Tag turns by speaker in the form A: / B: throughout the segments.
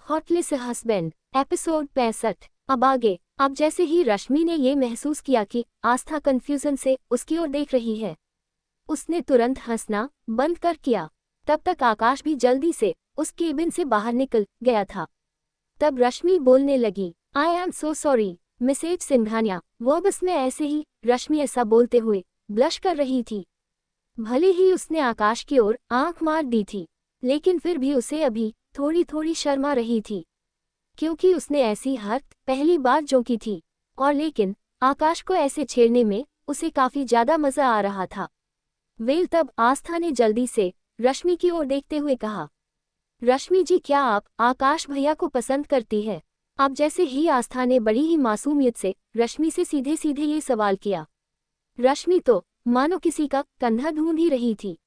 A: Hotlist husband episode 65। अब आगे। अब जैसे ही रश्मि ने ये महसूस किया कि आस्था कंफ्यूजन से उसकी ओर देख रही है, उसने तुरंत हंसना बंद कर किया। तब तक आकाश भी जल्दी से उस केबिन से बाहर निकल गया था। तब रश्मि बोलने लगी, I am so sorry Mrs Singhania. वो बस में ऐसे ही। रश्मि ऐसा बोलते हुए ब्लश कर रही थी। भले ही उसने आकाश की ओर आंख मार दी थी, लेकिन फिर भी उसे अभी थोड़ी थोड़ी शर्म आ रही थी, क्योंकि उसने ऐसी हरकत पहली बार जो की थी। और लेकिन आकाश को ऐसे छेड़ने में उसे काफी ज्यादा मजा आ रहा था। वेल तब आस्था ने जल्दी से रश्मि की ओर देखते हुए कहा, रश्मि जी क्या आप आकाश भैया को पसंद करती है? अब जैसे ही आस्था ने बड़ी ही मासूमियत से रश्मि से सीधे सीधे ये सवाल किया, रश्मि तो मानो किसी का कंधा ढूंढ ही रही थी,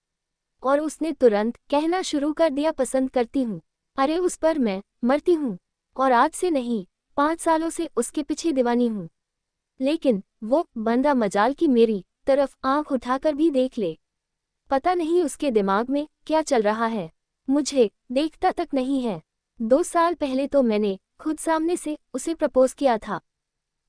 A: और उसने तुरंत कहना शुरू कर दिया, पसंद करती हूँ। अरे उस पर मैं मरती हूँ, और आज से नहीं 5 सालों से उसके पीछे दीवानी हूँ। लेकिन वो बंदा मजाल की मेरी तरफ आंख उठाकर भी देख ले। पता नहीं उसके दिमाग में क्या चल रहा है, मुझे देखता तक नहीं है। 2 साल पहले तो मैंने खुद सामने से उसे प्रपोज किया था,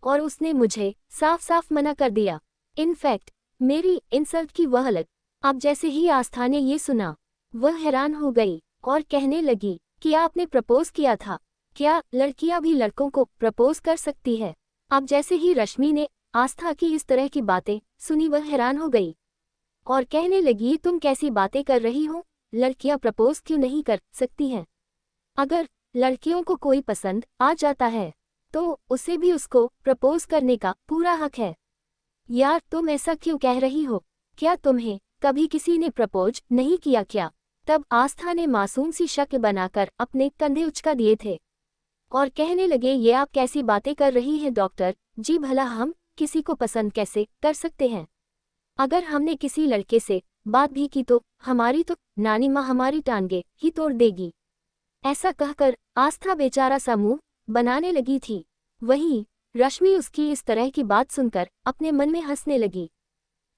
A: और उसने मुझे साफ साफ मना कर दिया। इनफैक्ट मेरी इंसल्ट की वह अलग। अब जैसे ही आस्था ने ये सुना, वह हैरान हो गई और कहने लगी कि आपने प्रपोज किया था? क्या लड़कियां भी लड़कों को प्रपोज कर सकती है? अब जैसे ही रश्मि ने आस्था की इस तरह की बातें सुनी, वह हैरान हो गई और कहने लगी, तुम कैसी बातें कर रही हो? लड़कियां प्रपोज क्यों नहीं कर सकती हैं? अगर लड़कियों को कोई पसंद आ जाता है तो उसे भी उसको प्रपोज करने का पूरा हक है। यार तुम ऐसा क्यों कह रही हो? क्या तुम्हें कभी किसी ने प्रपोज नहीं किया क्या? तब आस्था ने मासूम सी शक्ल बनाकर अपने कंधे उचका दिए थे और कहने लगे, ये आप कैसी बातें कर रही हैं डॉक्टर जी? भला हम किसी को पसंद कैसे कर सकते हैं? अगर हमने किसी लड़के से बात भी की तो हमारी तो नानी माँ हमारी टांगे ही तोड़ देगी। ऐसा कहकर आस्था बेचारा सा मुंह बनाने लगी थी। वहीं रश्मि उसकी इस तरह की बात सुनकर अपने मन में हंसने लगी।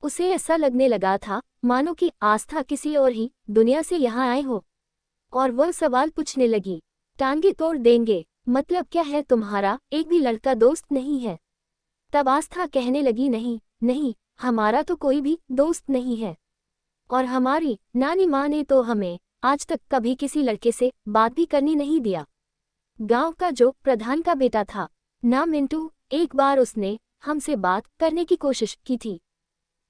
A: उसे ऐसा लगने लगा था मानो कि आस्था किसी और ही दुनिया से यहाँ आए हो, और वह सवाल पूछने लगी, टांगे तोड़ देंगे मतलब क्या है? तुम्हारा एक भी लड़का दोस्त नहीं है? तब आस्था कहने लगी, नहीं नहीं, हमारा तो कोई भी दोस्त नहीं है, और हमारी नानी माँ ने तो हमें आज तक कभी किसी लड़के से बात भी करनी नहीं दिया। गांव का जो प्रधान का बेटा था ना मिंटू, एक बार उसने हमसे बात करने की कोशिश की थी।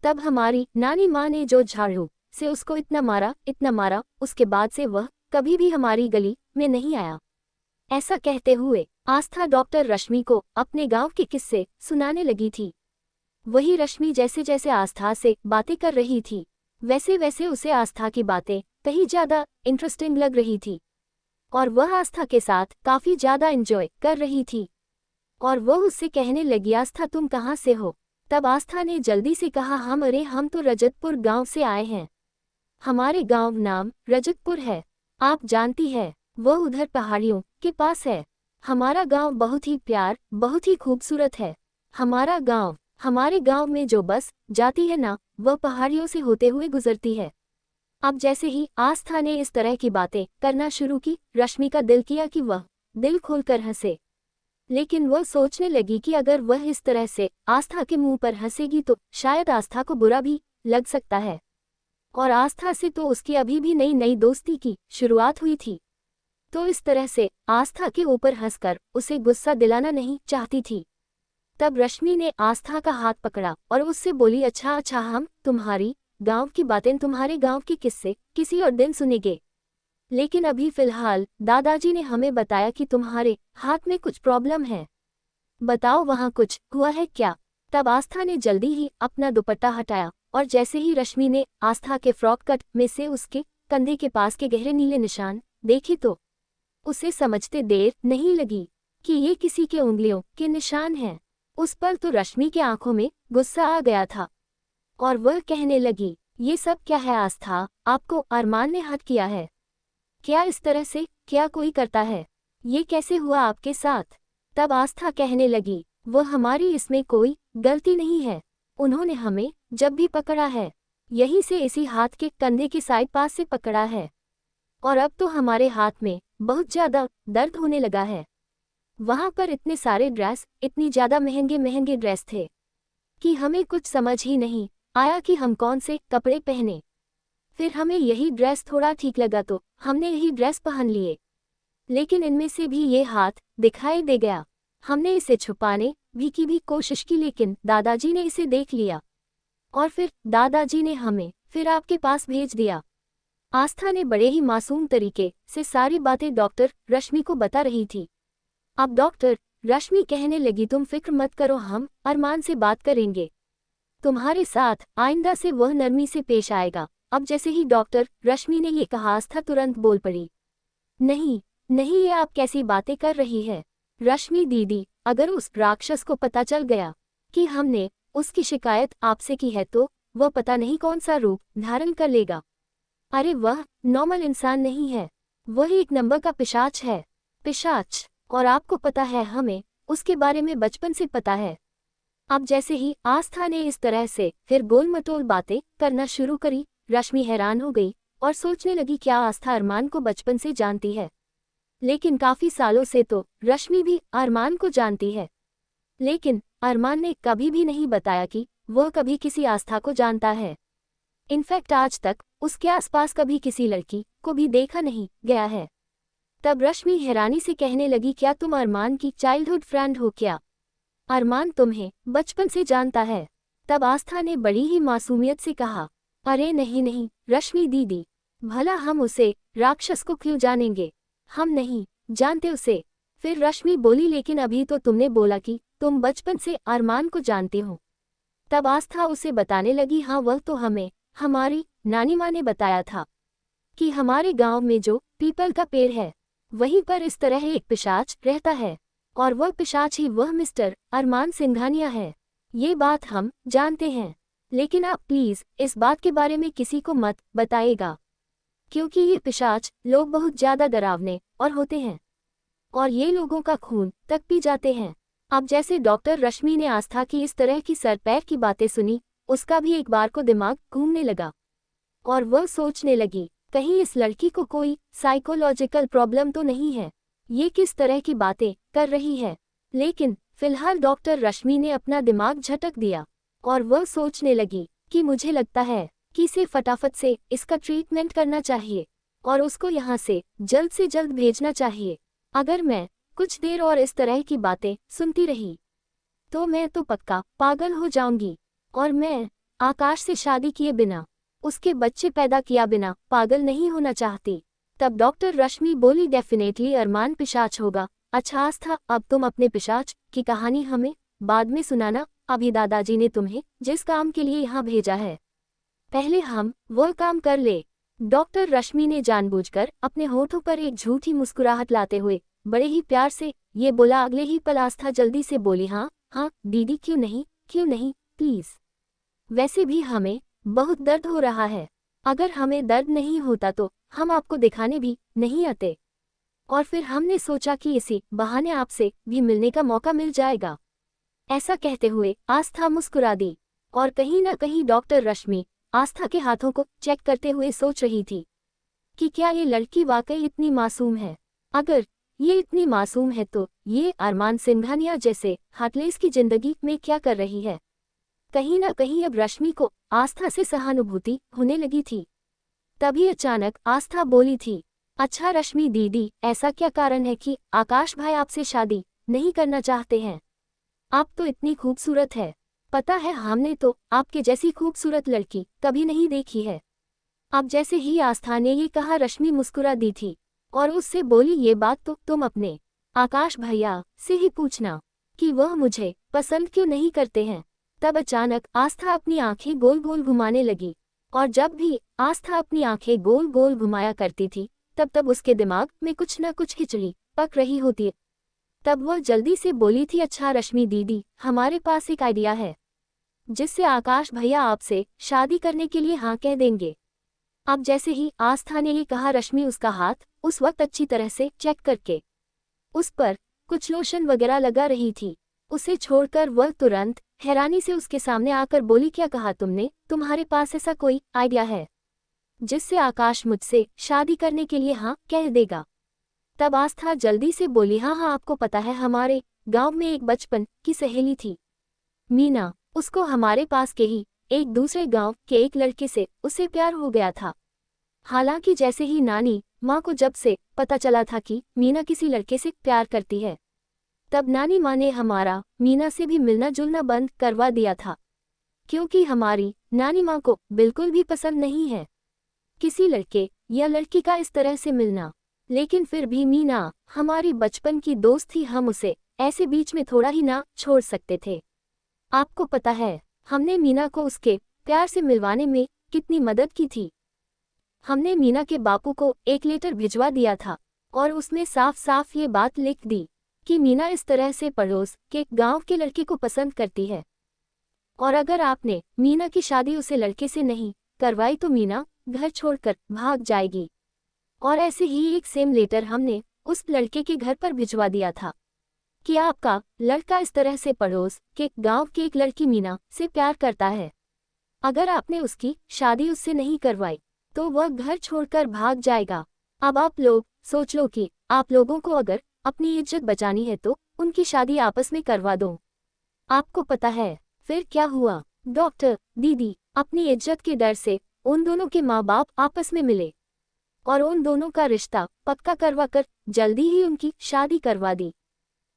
A: तब हमारी नानी माँ ने जो झाड़ू से उसको इतना मारा, उसके बाद से वह कभी भी हमारी गली में नहीं आया। ऐसा कहते हुए आस्था डॉक्टर रश्मि को अपने गांव के किस्से सुनाने लगी थी। वही रश्मि जैसे जैसे आस्था से बातें कर रही थी, वैसे वैसे उसे आस्था की बातें कहीं ज्यादा इंटरेस्टिंग लग रही थी, और वह आस्था के साथ काफी ज्यादा एंजॉय कर रही थी। और वह उससे कहने लगी, आस्था तुम कहाँ से हो? तब आस्था ने जल्दी से कहा, हम तो रजतपुर गांव से आए हैं। हमारे गांव नाम रजतपुर है, आप जानती है, वह उधर पहाड़ियों के पास है। हमारा गांव बहुत ही बहुत ही खूबसूरत है। हमारे गांव में जो बस जाती है ना, वह पहाड़ियों से होते हुए गुजरती है। अब जैसे ही आस्था ने इस तरह की बातें करना शुरू की, रश्मि का दिल किया कि वह दिल खोलकर हंसे, लेकिन वह सोचने लगी कि अगर वह इस तरह से आस्था के मुंह पर हंसेगी तो शायद आस्था को बुरा भी लग सकता है, और आस्था से तो उसकी अभी भी नई नई दोस्ती की शुरुआत हुई थी, तो इस तरह से आस्था के ऊपर हंसकर उसे गुस्सा दिलाना नहीं चाहती थी। तब रश्मि ने आस्था का हाथ पकड़ा और उससे बोली, अच्छा हम तुम्हारी गांव की बातें, तुम्हारे गांव के किस्से किसी और दिन सुनेंगे, लेकिन अभी फिलहाल दादाजी ने हमें बताया कि तुम्हारे हाथ में कुछ प्रॉब्लम है। बताओ वहाँ कुछ हुआ है क्या? तब आस्था ने जल्दी ही अपना दुपट्टा हटाया, और जैसे ही रश्मि ने आस्था के फ्रॉक कट में से उसके कंधे के पास के गहरे नीले निशान देखे तो उसे समझते देर नहीं लगी कि ये किसी के उंगलियों के निशान हैं। उस पर तो रश्मि के आंखों में गुस्सा आ गया था, और वह कहने लगी, ये सब क्या है आस्था? आपको अरमान ने हद किया है क्या? इस तरह से क्या कोई करता है? ये कैसे हुआ आपके साथ? तब आस्था कहने लगी, वह हमारी इसमें कोई गलती नहीं है। उन्होंने हमें जब भी पकड़ा है, यहीं से इसी हाथ के कंधे के साइड पास से पकड़ा है, और अब तो हमारे हाथ में बहुत ज्यादा दर्द होने लगा है। वहां पर इतने सारे ड्रेस, इतनी ज्यादा महंगे महंगे ड्रेस थे कि हमें कुछ समझ ही नहीं आया कि हम कौन से कपड़े पहने। फिर हमें यही ड्रेस थोड़ा ठीक लगा तो हमने यही ड्रेस पहन लिए, लेकिन इनमें से भी ये हाथ दिखाई दे गया। हमने इसे छुपाने की भी कोशिश की, लेकिन दादाजी ने इसे देख लिया और फिर दादाजी ने हमें फिर आपके पास भेज दिया। आस्था ने बड़े ही मासूम तरीके से सारी बातें डॉक्टर रश्मि को बता रही थी। अब डॉक्टर रश्मि कहने लगी, तुम फिक्र मत करो, हम अरमान से बात करेंगे, तुम्हारे साथ आइंदा से वह नरमी से पेश आएगा। अब जैसे ही डॉक्टर रश्मि ने ये कहा, आस्था तुरंत बोल पड़ी, नहीं नहीं, ये आप कैसी बातें कर रही है रश्मि दीदी, अगर उस राक्षस को पता चल गया कि हमने उसकी शिकायत आपसे की है तो वह पता नहीं कौन सा रूप धारण कर लेगा। अरे वह नॉर्मल इंसान नहीं है, वह एक नंबर का पिशाच है। पिशाच? और आपको पता है, हमें उसके बारे में बचपन से पता है। अब जैसे ही आस्था ने इस तरह से फिर गोल मटोल बातें करना शुरू करी, रश्मि हैरान हो गई और सोचने लगी, क्या आस्था अरमान को बचपन से जानती है? लेकिन काफी सालों से तो रश्मि भी अरमान को जानती है, लेकिन अरमान ने कभी भी नहीं बताया कि वह कभी किसी आस्था को जानता है। इनफैक्ट आज तक उसके आसपास कभी किसी लड़की को भी देखा नहीं गया है। तब रश्मि हैरानी से कहने लगी, क्या तुम अरमान की चाइल्डहुड फ्रेंड हो क्या? अरमान तुम्हें बचपन से जानता है? तब आस्था ने बड़ी ही मासूमियत से कहा, अरे नहीं नहीं रश्मि दीदी, भला हम उसे राक्षस को क्यों जानेंगे, हम नहीं जानते उसे। फिर रश्मि बोली, लेकिन अभी तो तुमने बोला कि तुम बचपन से अरमान को जानते हो। तब आस्था उसे बताने लगी, हाँ वह तो हमें हमारी नानी माँ ने बताया था कि हमारे गांव में जो पीपल का पेड़ है वहीं पर इस तरह एक पिशाच रहता है, और वह पिशाच ही वह मिस्टर अरमान सिंघानिया है। ये बात हम जानते हैं, लेकिन आप प्लीज इस बात के बारे में किसी को मत बताइएगा, क्योंकि ये पिशाच लोग बहुत ज्यादा डरावने और होते हैं और ये लोगों का खून तक पी जाते हैं। अब जैसे डॉक्टर रश्मि ने आस्था की इस तरह की सर पैर की बातें सुनी, उसका भी एक बार को दिमाग घूमने लगा और वह सोचने लगी, कहीं इस लड़की को कोई साइकोलॉजिकल प्रॉब्लम तो नहीं है, ये किस तरह की बातें कर रही है। लेकिन फिलहाल डॉक्टर रश्मि ने अपना दिमाग झटक दिया और वह सोचने लगी कि मुझे लगता है कि इसे फटाफट से इसका ट्रीटमेंट करना चाहिए और उसको यहाँ से जल्द भेजना चाहिए। अगर मैं कुछ देर और इस तरह की बातें सुनती रही तो मैं तो पक्का पागल हो जाऊंगी, और मैं आकाश से शादी किए बिना, उसके बच्चे पैदा किया बिना पागल नहीं होना चाहती। तब डॉक्टर रश्मि बोली, डेफिनेटली अरमान पिशाच होगा। अच्छा आस्था, अब तुम अपने पिशाच की कहानी हमें बाद में सुनाना, अभी दादाजी ने तुम्हें जिस काम के लिए यहाँ भेजा है पहले हम वह काम कर ले। डॉक्टर रश्मि ने जानबूझकर अपने होठों पर एक झूठी मुस्कुराहट लाते हुए बड़े ही प्यार से ये बोला। अगले ही पल आस्था जल्दी से बोली, हाँ हाँ दीदी, क्यों नहीं प्लीज, वैसे भी हमें बहुत दर्द हो रहा है, अगर हमें दर्द नहीं होता तो हम आपको दिखाने भी नहीं आते, और फिर हमने सोचा कि इसी बहाने आपसे भी मिलने का मौका मिल जाएगा। ऐसा कहते हुए आस्था मुस्कुरा दी और कहीं न कहीं डॉक्टर रश्मि आस्था के हाथों को चेक करते हुए सोच रही थी कि क्या ये लड़की वाकई इतनी मासूम है। अगर ये इतनी मासूम है तो ये अरमान सिंघानिया जैसे हार्टलेस की जिंदगी में क्या कर रही है। कहीं न कहीं अब रश्मि को आस्था से सहानुभूति होने लगी थी। तभी अचानक आस्था बोली थी, अच्छा रश्मि दीदी, ऐसा क्या कारण है कि आकाश भाई आपसे शादी नहीं करना चाहते हैं? आप तो इतनी खूबसूरत है, पता है हमने तो आपके जैसी खूबसूरत लड़की कभी नहीं देखी है। अब जैसे ही आस्था ने ये कहा, रश्मि मुस्कुरा दी थी और उससे बोली, ये बात तो तुम अपने आकाश भैया से ही पूछना कि वह मुझे पसंद क्यों नहीं करते हैं। तब अचानक आस्था अपनी आंखें गोल गोल घुमाने लगी, और जब भी आस्था अपनी आंखें गोल गोल घुमाया करती थी तब उसके दिमाग में कुछ न कुछ खिचड़ी पक रही होती। तब वह जल्दी से बोली थी, अच्छा रश्मि दीदी, हमारे पास एक आइडिया है जिससे आकाश भैया आपसे शादी करने के लिए हाँ कह देंगे। अब जैसे ही आस्था ने ये कहा, रश्मि उसका हाथ उस वक्त अच्छी तरह से चेक करके उस पर कुछ लोशन वगैरह लगा रही थी। उसे छोड़कर वह तुरंत हैरानी से उसके सामने आकर बोली, क्या कहा तुमने, तुम्हारे पास ऐसा कोई आइडिया है? जिससे आकाश मुझसे शादी करने के लिए हाँ कह देगा। तब आस्था जल्दी से बोली, हाँ हाँ आपको पता है हमारे गांव में एक बचपन की सहेली थी मीना, उसको हमारे पास के ही एक दूसरे गांव के एक लड़के से उससे प्यार हो गया था। हालांकि जैसे ही नानी माँ को जब से पता चला था कि मीना किसी लड़के से प्यार करती है, तब नानी माँ ने हमारा मीना से भी मिलना जुलना बंद करवा दिया था, क्योंकि हमारी नानी माँ को बिल्कुल भी पसंद नहीं है किसी लड़के या लड़की का इस तरह से मिलना। लेकिन फिर भी मीना हमारी बचपन की दोस्त थी, हम उसे ऐसे बीच में थोड़ा ही ना छोड़ सकते थे। आपको पता है हमने मीना को उसके प्यार से मिलवाने में कितनी मदद की थी। हमने मीना के बापू को एक लेटर भिजवा दिया था और उसमें साफ साफ ये बात लिख दी कि मीना इस तरह से पड़ोस के गांव के लड़के को पसंद करती है, और अगर आपने मीना की शादी उसे लड़के से नहीं करवाई तो मीना घर छोड़कर भाग जाएगी। और ऐसे ही एक सेम लेटर हमने उस लड़के के घर पर भिजवा दिया था कि आपका लड़का इस तरह से पड़ोस के गांव की एक लड़की मीना से प्यार करता है, अगर आपने उसकी शादी उससे नहीं करवाई तो वह घर छोड़कर भाग जाएगा। अब आप लोग सोच लो कि आप लोगों को अगर अपनी इज्जत बचानी है तो उनकी शादी आपस में करवा दो। आपको पता है फिर क्या हुआ? डॉक्टर दीदी अपनी इज्जत के डर से उन दोनों के माँ बाप आपस में मिले और उन दोनों का रिश्ता पक्का करवा कर जल्दी ही उनकी शादी करवा दी।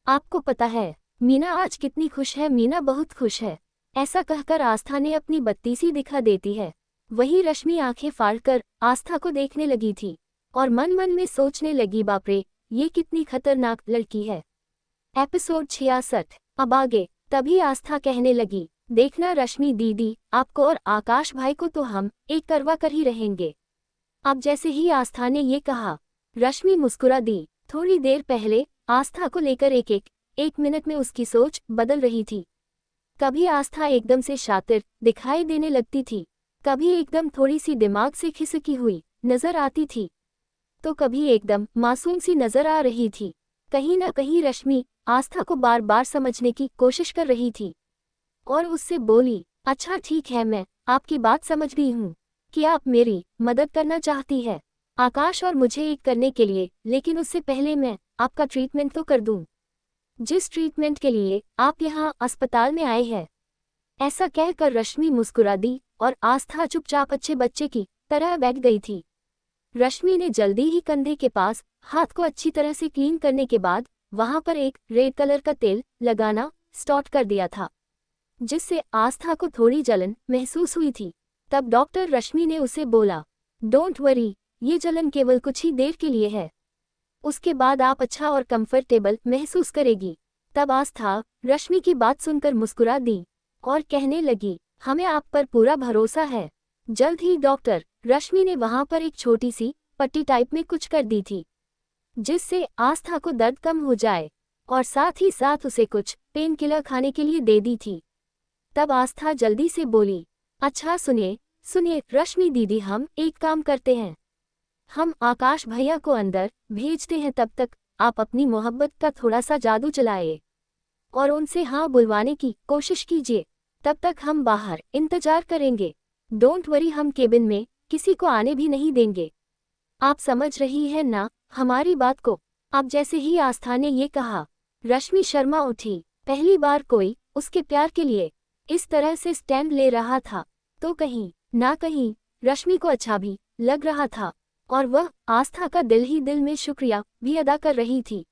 A: आपको पता है मीना आज कितनी खुश है? मीना बहुत खुश है। ऐसा कहकर आस्था ने अपनी बत्ती सी दिखा देती है। वही रश्मि आंखें फाड़कर आस्था को देखने लगी थी और मन मन में सोचने लगी, बाप रे ये कितनी खतरनाक लड़की है। एपिसोड 66 अब आगे। तभी आस्था कहने लगी, देखना रश्मि दीदी, आपको और आकाश भाई को तो हम एक करवा कर ही रहेंगे। अब जैसे ही आस्था ने ये कहा, रश्मि मुस्कुरा दी। थोड़ी देर पहले आस्था को लेकर एक मिनट में उसकी सोच बदल रही थी। कभी आस्था एकदम से शातिर दिखाई देने लगती थी, कभी एकदम थोड़ी सी दिमाग से खिसकी हुई नजर आती थी, तो कभी एकदम मासूम सी नजर आ रही थी। कहीं ना कहीं रश्मि आस्था को बार बार समझने की कोशिश कर रही थी और उससे बोली, अच्छा ठीक है, मैं आपकी बात समझ गई हूँ कि आप मेरी मदद करना चाहती है आकाश और मुझे एक करने के लिए, लेकिन उससे पहले मैं आपका ट्रीटमेंट तो कर दूँ, जिस ट्रीटमेंट के लिए आप यहाँ अस्पताल में आए हैं। ऐसा कहकर रश्मि मुस्कुरा दी और आस्था चुपचाप अच्छे बच्चे की तरह बैठ गई थी। रश्मि ने जल्दी ही कंधे के पास हाथ को अच्छी तरह से क्लीन करने के बाद वहां पर एक रेड कलर का तेल लगाना स्टार्ट कर दिया था, जिससे आस्था को थोड़ी जलन महसूस हुई थी। तब डॉक्टर रश्मि ने उसे बोला, डोंट वरी, ये जलन केवल कुछ ही देर के लिए है, उसके बाद आप अच्छा और कंफर्टेबल महसूस करेगी। तब आस्था रश्मि की बात सुनकर मुस्कुरा दी और कहने लगी, हमें आप पर पूरा भरोसा है। जल्द ही डॉक्टर रश्मि ने वहां पर एक छोटी सी पट्टी टाइप में कुछ कर दी थी, जिससे आस्था को दर्द कम हो जाए, और साथ ही साथ उसे कुछ पेन किलर खाने के लिए दे दी थी। तब आस्था जल्दी से बोली, अच्छा सुनिए रश्मि दीदी, हम एक काम करते हैं, हम आकाश भैया को अंदर भेजते हैं, तब तक आप अपनी मोहब्बत का थोड़ा सा जादू चलाए और उनसे हाँ बुलवाने की कोशिश कीजिए, तब तक हम बाहर इंतजार करेंगे। डोंट वरी, हम केबिन में किसी को आने भी नहीं देंगे। आप समझ रही हैं ना हमारी बात को? अब जैसे ही आस्था ने ये कहा, रश्मि शर्मा उठी। पहली बार कोई उसके प्यार के लिए इस तरह से स्टैंड ले रहा था, तो कहीं ना कहीं रश्मि को अच्छा भी लग रहा था और वह आस्था का दिल ही दिल में शुक्रिया भी अदा कर रही थी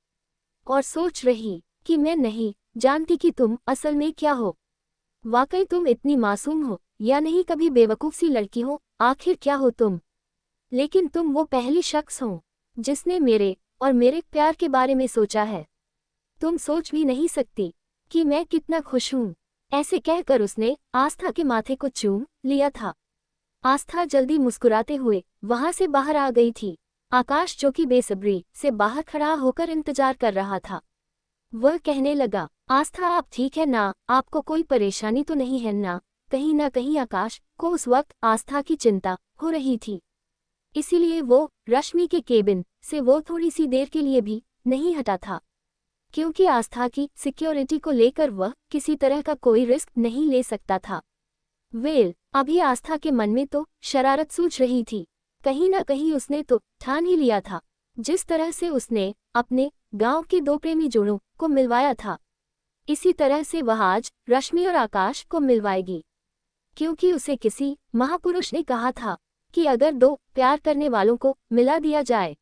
A: और सोच रही कि मैं नहीं जानती कि तुम असल में क्या हो, वाकई तुम इतनी मासूम हो या नहीं, कभी बेवकूफ सी लड़की हो, आखिर क्या हो तुम? लेकिन तुम वो पहली शख्स हो जिसने मेरे और मेरे प्यार के बारे में सोचा है। तुम सोच भी नहीं सकती कि मैं कितना खुश हूँ। ऐसे कहकर उसने आस्था के माथे को चूम लिया था। आस्था जल्दी मुस्कुराते हुए वहां से बाहर आ गई थी। आकाश जो कि बेसब्री से बाहर खड़ा होकर इंतजार कर रहा था, वह कहने लगा, आस्था आप ठीक है ना? आपको कोई परेशानी तो नहीं है ना? कहीं ना कहीं आकाश को उस वक्त आस्था की चिंता हो रही थी, इसीलिए वो रश्मि के केबिन से वो थोड़ी सी देर के लिए भी नहीं हटा था, क्योंकि आस्था की सिक्योरिटी को लेकर वह किसी तरह का कोई रिस्क नहीं ले सकता था। अभी आस्था के मन में तो शरारत सूझ रही थी कहीं ना कहीं उसने तो ठान ही लिया था। जिस तरह से उसने अपने गांव के दो प्रेमी जोड़ों को मिलवाया था, इसी तरह से वह आज रश्मि और आकाश को मिलवाएगी। क्योंकि उसे किसी महापुरुष ने कहा था कि अगर दो प्यार करने वालों को मिला दिया जाए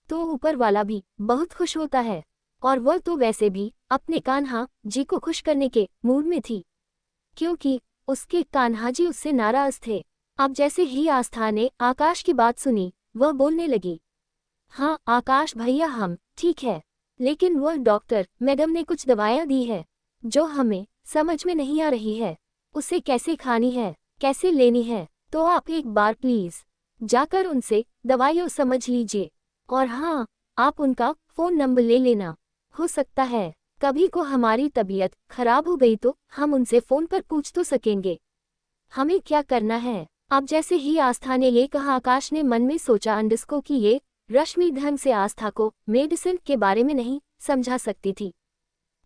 A: तो ऊपर वाला भी बहुत खुश होता है। और वह तो वैसे भी अपने कान्हा जी को खुश करने के मूड में थी, क्योंकि उसके कान्हा जी उससे नाराज थे। अब जैसे ही आस्था ने आकाश की बात सुनी, वह बोलने लगी, हाँ आकाश भैया हम ठीक है, लेकिन वह डॉक्टर मैडम ने कुछ दवाइयाँ दी है जो हमें समझ में नहीं आ रही है। उसे कैसे खानी है, कैसे लेनी है, तो आप एक बार प्लीज जाकर उनसे दवाइयों समझ लीजिए। और हाँ, आप उनका फ़ोन नंबर ले लेना। हो सकता है कभी को हमारी तबीयत खराब हो गई तो हम उनसे फ़ोन पर पूछ तो सकेंगे हमें क्या करना है। अब जैसे ही आस्था ने ये कहा, आकाश ने मन में सोचा अंडस्को कि ये रश्मि ढंग से आस्था को मेडिसिन के बारे में नहीं समझा सकती थी।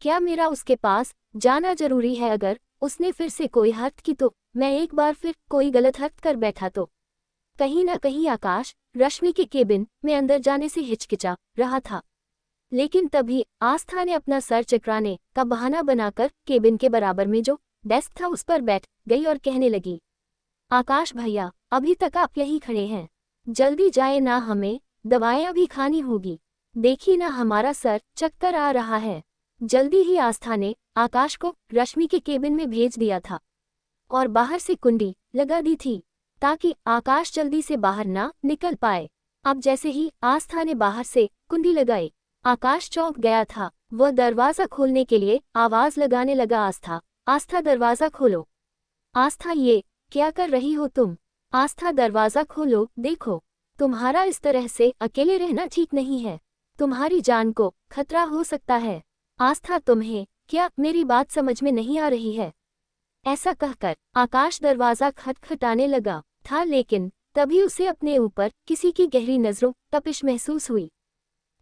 A: क्या मेरा उसके पास जाना जरूरी है? अगर उसने फिर से कोई हरकत की तो मैं एक बार फिर कोई गलत हरकत कर बैठा तो। कहीं ना कहीं आकाश रश्मि के केबिन में अंदर जाने से हिचकिचा रहा था, लेकिन तभी आस्था ने अपना सर चकराने का बहाना बनाकर केबिन के बराबर में जो डेस्क था उस पर बैठ गई और कहने लगी, आकाश भैया अभी तक आप यहीं खड़े हैं, जल्दी जाए ना, हमें दवाइयाँ भी खानी होगी। देखिए ना हमारा सर चक्कर आ रहा है। जल्दी ही आस्था ने आकाश को रश्मि के केबिन में भेज दिया था और बाहर से कुंडी लगा दी थी ताकि आकाश जल्दी से बाहर ना निकल पाए। अब जैसे ही आस्था ने बाहर से कुंडी लगाई, आकाश चौंक गया था। वह दरवाजा खोलने के लिए आवाज लगाने लगा, आस्था आस्था दरवाजा खोलो। आस्था ये क्या कर रही हो तुम? आस्था दरवाजा खोलो, देखो तुम्हारा इस तरह से अकेले रहना ठीक नहीं है, तुम्हारी जान को खतरा हो सकता है। आस्था तुम्हें क्या मेरी बात समझ में नहीं आ रही है? ऐसा कहकर आकाश दरवाजा खटखटाने लगा था, लेकिन तभी उसे अपने ऊपर किसी की गहरी नजरों तपिश महसूस हुई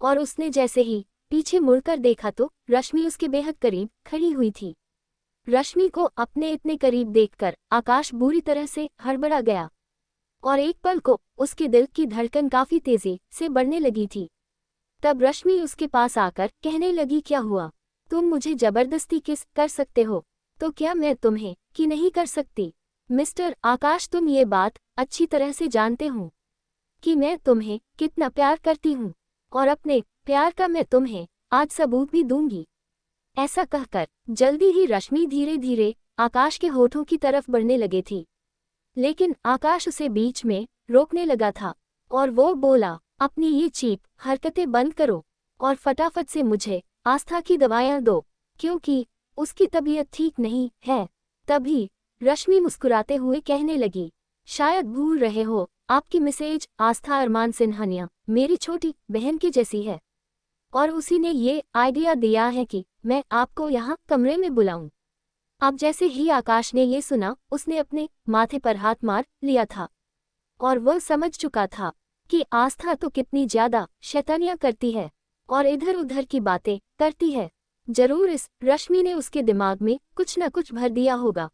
A: और उसने जैसे ही पीछे मुड़कर देखा तो रश्मि उसके बेहद करीब खड़ी हुई थी। रश्मि को अपने इतने करीब देखकर आकाश बुरी तरह से हड़बड़ा गया और एक पल को उसके दिल की धड़कन काफी तेजी से बढ़ने लगी थी। तब रश्मि उसके पास आकर कहने लगी, क्या हुआ? तुम मुझे जबरदस्ती किस कर सकते हो तो क्या मैं तुम्हें कि नहीं कर सकती? मिस्टर आकाश, तुम ये बात अच्छी तरह से जानते हो कि मैं तुम्हें कितना प्यार करती हूँ और अपने प्यार का मैं तुम्हें आज सबूत भी दूंगी। ऐसा कहकर जल्दी ही रश्मि धीरे धीरे आकाश के होठों की तरफ बढ़ने लगी थी, लेकिन आकाश उसे बीच में रोकने लगा था और वो बोला, अपनी ये चीप हरकतें बंद करो और फटाफट से मुझे आस्था की दवाइयाँ दो, क्योंकि उसकी तबीयत ठीक नहीं है। तभी रश्मि मुस्कुराते हुए कहने लगी, शायद भूल रहे हो, आपकी मिसेज आस्था अरमान सिन्हानिया मेरी छोटी बहन की जैसी है और उसी ने ये आइडिया दिया है कि मैं आपको यहाँ कमरे में बुलाऊं। अब जैसे ही आकाश ने ये सुना, उसने अपने माथे पर हाथ मार लिया था और वह समझ चुका था कि आस्था तो कितनी ज्यादा शैतानियां करती है और इधर उधर की बातें करती है। जरूर इस रश्मि ने उसके दिमाग में कुछ न कुछ भर दिया होगा,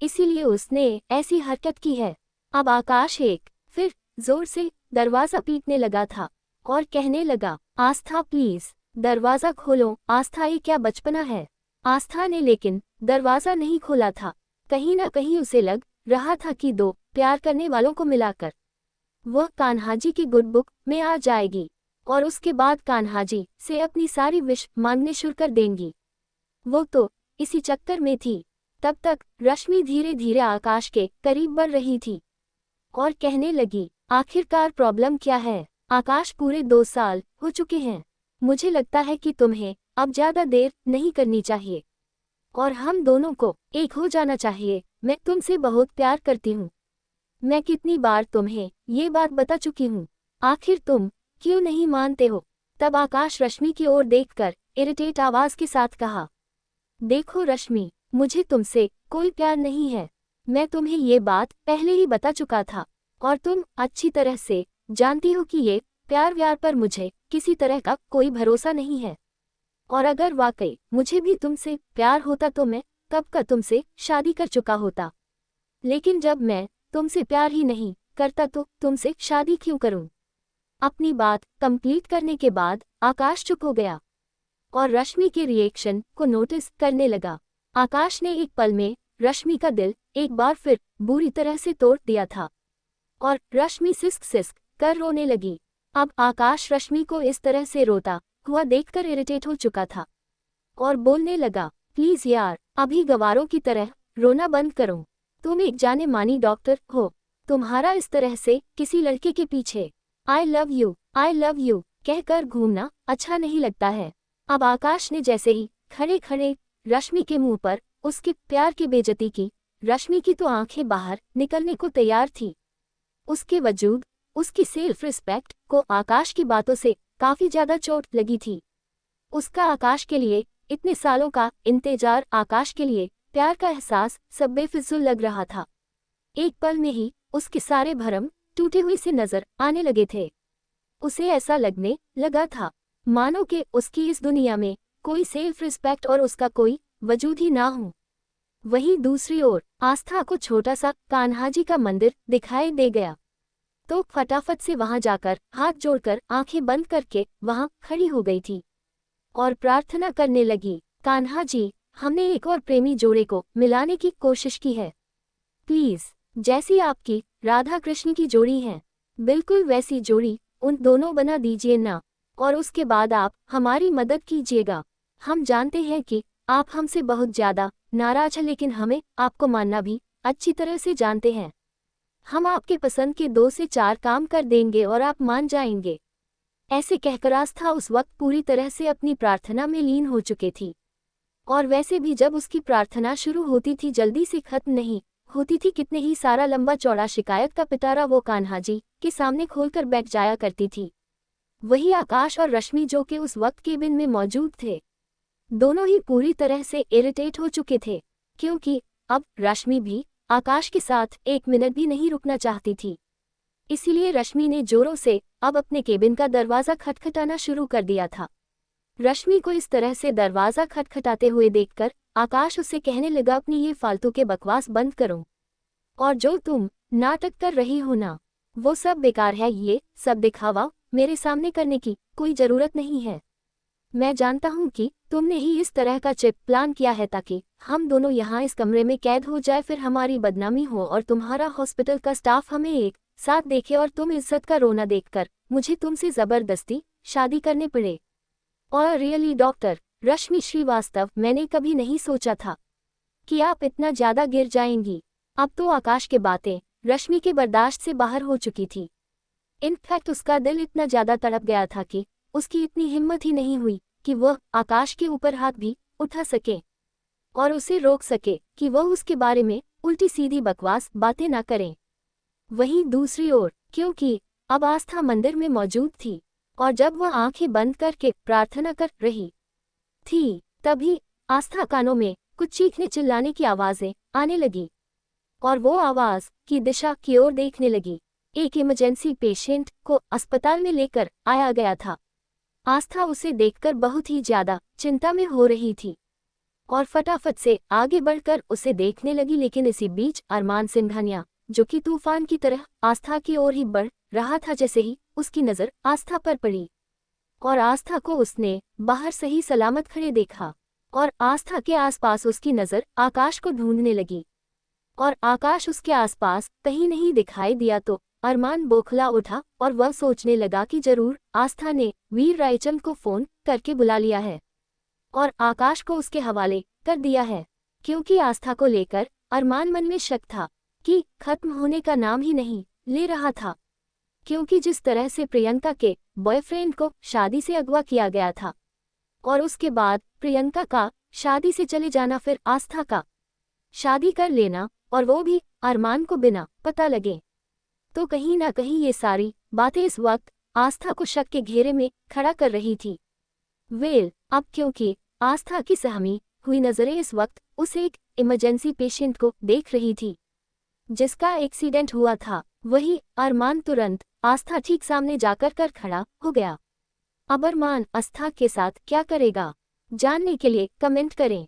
A: इसीलिए उसने ऐसी हरकत की है। अब आकाश एक फिर जोर से दरवाजा पीटने लगा था और कहने लगा, आस्था प्लीज दरवाजा खोलो। आस्था, ये क्या बचपना है? आस्था ने लेकिन दरवाजा नहीं खोला था। कहीं ना कहीं उसे लग रहा था कि दो प्यार करने वालों को मिलाकर वह कान्हाजी की गुड बुक में आ जाएगी और उसके बाद कान्हाजी से अपनी सारी विश मांगने शुरू कर देंगी। वो तो इसी चक्कर में थी। तब तक रश्मि धीरे धीरे आकाश के करीब बढ़ रही थी और कहने लगी, आखिरकार प्रॉब्लम क्या है? आकाश, पूरे 2 साल हो चुके हैं, मुझे लगता है कि तुम्हें अब ज्यादा देर नहीं करनी चाहिए और हम दोनों को एक हो जाना चाहिए। मैं तुमसे बहुत प्यार करती हूँ। मैं कितनी बार तुम्हें ये बात बता चुकी हूँ, आखिर तुम क्यों नहीं मानते हो? तब आकाश रश्मि की ओर देखकर इरिटेट आवाज के साथ कहा, देखो रश्मि, मुझे तुमसे कोई प्यार नहीं है। मैं तुम्हें ये बात पहले ही बता चुका था और तुम अच्छी तरह से जानती हो कि ये प्यार व्यार पर मुझे किसी तरह का कोई भरोसा नहीं है और अगर वाकई मुझे भी तुमसे प्यार होता तो मैं कब का तुमसे शादी कर चुका होता। लेकिन जब मैं तुमसे प्यार ही नहीं करता तो तुमसे शादी क्यों करूं? अपनी बात कंप्लीट करने के बाद आकाश चुप हो गया और रश्मि के रिएक्शन को नोटिस करने लगा। आकाश ने एक पल में रश्मि का दिल एक बार फिर बुरी तरह से तोड़ दिया था और रश्मि सिस्क सिस्क कर रोने लगी। अब आकाश रश्मि को इस तरह से रोता हुआ देखकर इरिटेट हो चुका था और बोलने लगा, प्लीज यार, अभी गवारों की तरह रोना बंद करो। तुम एक जाने मानी डॉक्टर हो, तुम्हारा इस तरह से किसी लड़के के पीछे आई लव यू कहकर घूमना अच्छा नहीं लगता है। अब आकाश ने जैसे ही खड़े खड़े रश्मि के मुंह पर उसके प्यार की बेइज्जती की, रश्मि की तो आंखें बाहर निकलने को तैयार थी। उसके वजूद, उसकी सेल्फ रिस्पेक्ट को आकाश की बातों से काफी ज्यादा चोट लगी थी। उसका आकाश के लिए इतने सालों का इंतजार, आकाश के लिए प्यार का एहसास सब बेफिजूल लग रहा था। एक पल में ही उसके सारे भरम टूटे हुए से नजर आने लगे थे। उसे ऐसा लगने लगा था मानो कि उसकी इस दुनिया में कोई सेल्फ रिस्पेक्ट और उसका कोई वजूद ही ना हो। वहीं दूसरी ओर आस्था को छोटा सा कान्हाजी का मंदिर दिखाई दे गया तो फटाफट से वहां जाकर हाथ जोड़कर आंखें बंद करके वहां खड़ी हो गई थी और प्रार्थना करने लगी, कान्हा जी, हमने एक और प्रेमी जोड़े को मिलाने की कोशिश की है। प्लीज, जैसी आपकी राधा कृष्ण की जोड़ी है, बिल्कुल वैसी जोड़ी उन दोनों बना दीजिए ना, और उसके बाद आप हमारी मदद कीजिएगा। हम जानते हैं कि आप हमसे बहुत ज्यादा नाराज हैं, लेकिन हमें आपको मानना भी अच्छी तरह से जानते हैं। हम आपके पसंद के 2 से 4 काम कर देंगे और आप मान जाएंगे। ऐसे कहकर आस्था उस वक्त पूरी तरह से अपनी प्रार्थना में लीन हो चुकी थी। और वैसे भी जब उसकी प्रार्थना शुरू होती थी जल्दी से खत्म नहीं होती थी। कितने ही सारा लंबा चौड़ा शिकायत का पिटारा वो कान्हा जी के सामने खोलकर बैठ जाया करती थी। वही आकाश और रश्मि जो कि उस वक्त केबिन में मौजूद थे, दोनों ही पूरी तरह से इरिटेट हो चुके थे, क्योंकि अब रश्मि भी आकाश के साथ 1 मिनट भी नहीं रुकना चाहती थी। इसीलिए रश्मि ने जोरों से अब अपने केबिन का दरवाज़ा खटखटाना शुरू कर दिया था। रश्मि को इस तरह से दरवाज़ा खटखटाते हुए देखकर आकाश उससे कहने लगा, अपनी ये फालतू के बकवास बंद करो और जो तुम नाटक कर रही हो ना, वो सब बेकार है। ये सब दिखावा मेरे सामने करने की कोई ज़रूरत नहीं है। मैं जानता हूँ कि तुमने ही इस तरह का चिप प्लान किया है ताकि हम दोनों यहाँ इस कमरे में कैद हो जाए, फिर हमारी बदनामी हो और तुम्हारा हॉस्पिटल का स्टाफ हमें एक साथ देखे और तुम इज्जत का रोना देखकर मुझे तुमसे ज़बरदस्ती शादी करने पड़े। और रियली डॉक्टर रश्मि श्रीवास्तव, मैंने कभी नहीं सोचा था कि आप इतना ज़्यादा गिर जाएंगी। अब तो आकाश के बातें रश्मि के बर्दाश्त से बाहर हो चुकी थी। इनफैक्ट उसका दिल इतना ज़्यादा तड़प गया था कि उसकी इतनी हिम्मत ही नहीं हुई कि वह आकाश के ऊपर हाथ भी उठा सके और उसे रोक सके कि वह उसके बारे में उल्टी सीधी बकवास बातें ना करें। वहीं दूसरी ओर, क्योंकि अब आस्था मंदिर में मौजूद थी और जब वह आंखें बंद करके प्रार्थना कर रही थी, तभी आस्था कानों में कुछ चीखने चिल्लाने की आवाज़ें आने लगी और वो आवाज़ की दिशा की ओर देखने लगी। एक इमरजेंसी पेशेंट को अस्पताल में लेकर आया गया था। आस्था उसे देखकर बहुत ही ज्यादा चिंता में हो रही थी और फटाफट से आगे बढ़कर उसे देखने लगी, लेकिन इसी बीच अरमान सिंघानिया, जो कि तूफान की तरह आस्था की ओर ही बढ़ रहा था, जैसे ही उसकी नज़र आस्था पर पड़ी और आस्था को उसने बाहर सही सलामत खड़े देखा और आस्था के आसपास उसकी नज़र आकाश को ढूंढने लगी और आकाश उसके आसपास कहीं नहीं दिखाई दिया तो अरमान बौखला उठा और वह सोचने लगा कि जरूर आस्था ने वीर रायचंद को फोन करके बुला लिया है और आकाश को उसके हवाले कर दिया है, क्योंकि आस्था को लेकर अरमान मन में शक था कि खत्म होने का नाम ही नहीं ले रहा था, क्योंकि जिस तरह से प्रियंका के बॉयफ्रेंड को शादी से अगवा किया गया था और उसके बाद प्रियंका का शादी से चले जाना, फिर आस्था का शादी कर लेना और वो भी अरमान को बिना पता लगे, तो कहीं ना कहीं ये सारी बातें इस वक्त आस्था को शक के घेरे में खड़ा कर रही थी। अब क्योंकि आस्था की सहमी हुई नज़रें इस वक्त उस एक इमरजेंसी पेशेंट को देख रही थी जिसका एक्सीडेंट हुआ था, वही अरमान तुरंत आस्था ठीक सामने जाकर कर खड़ा हो गया। अब अरमान आस्था के साथ क्या करेगा, जानने के लिए कमेंट करें।